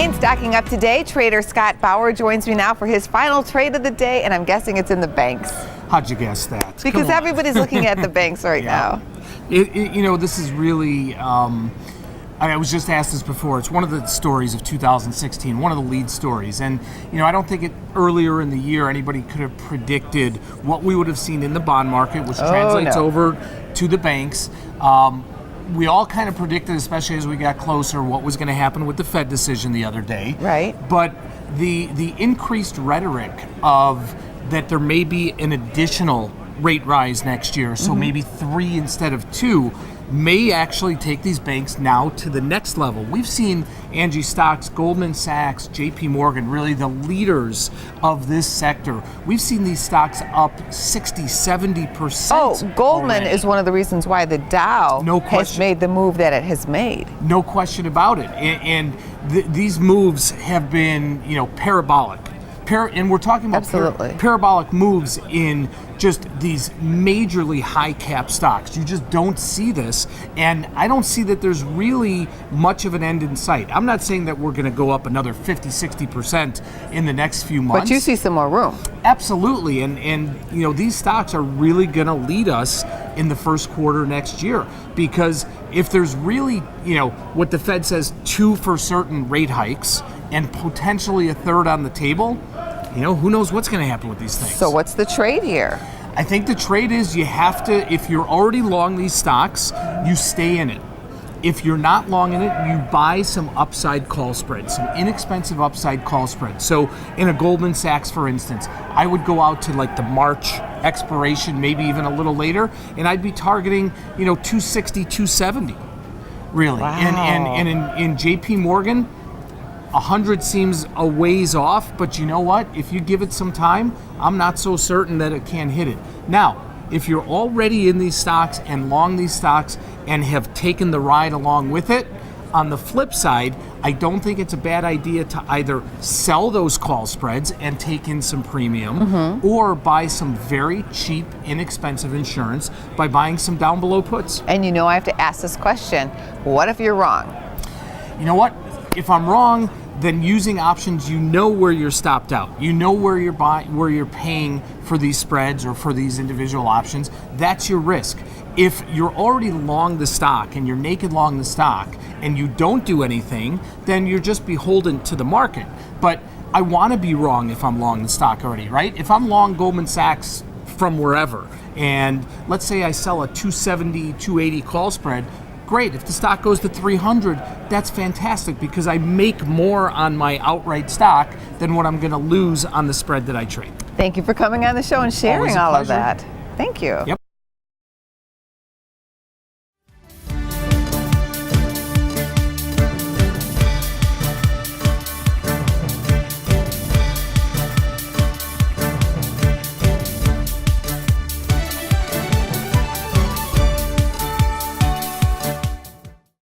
In Stocking Up today, trader Scott Bauer joins me now for his final trade of the day, and I'm guessing it's in the banks. How'd you guess that? Because everybody's looking at the banks right now. This is really, I was just asked this before, it's one of the stories of 2016, one of the lead stories. And, I don't think earlier in the year anybody could have predicted what we would have seen in the bond market, which translates over to the banks. We all kind of predicted, especially as we got closer, what was going to happen with the Fed decision the other day. Right. But the increased rhetoric of that there may be an additional rate rise next year, so maybe 3 instead of 2, may actually take these banks now to the next level. We've seen, Angie, stocks, Goldman Sachs, JP Morgan, really the leaders of this sector. We've seen these stocks up 60, 70%. Oh, Goldman already. is one of the reasons why the Dow has made the move that it has made. No question about it. And these moves have been, parabolic. And we're talking about parabolic moves in just these majorly high cap stocks. You just don't see this, and I don't see that there's really much of an end in sight. I'm not saying that we're going to go up another 50, 60% in the next few months. But you see some more room. Absolutely, and these stocks are really going to lead us in the first quarter next year, because if there's really, what the Fed says, 2 for certain rate hikes and potentially a third on the table, who knows what's going to happen with these things. So what's the trade here? I think the trade is you have to, if you're already long these stocks, you stay in it. If you're not long in it, you buy some upside call spread, some inexpensive upside call spread. So in a Goldman Sachs, for instance, I would go out to like the March expiration, maybe even a little later, and I'd be targeting, 260, 270, really. Wow. And in JP Morgan, 100 seems a ways off, but you know what? If you give it some time, I'm not so certain that it can hit it. Now, if you're already in these stocks and long these stocks and have taken the ride along with it, on the flip side, I don't think it's a bad idea to either sell those call spreads and take in some premium or buy some very cheap, inexpensive insurance by buying some down below puts. And I have to ask this question, what if you're wrong? You know what? If I'm wrong, then using options, where you're stopped out. Where you're buying, where you're paying for these spreads or for these individual options. That's your risk. If you're already long the stock and you're naked long the stock and you don't do anything, then you're just beholden to the market. But I want to be wrong if I'm long the stock already, right? If I'm long Goldman Sachs from wherever, and let's say I sell a 270, 280 call spread, great. If the stock goes to 300, that's fantastic because I make more on my outright stock than what I'm going to lose on the spread that I trade. Thank you for coming on the show and sharing all of that. Thank you. Yep.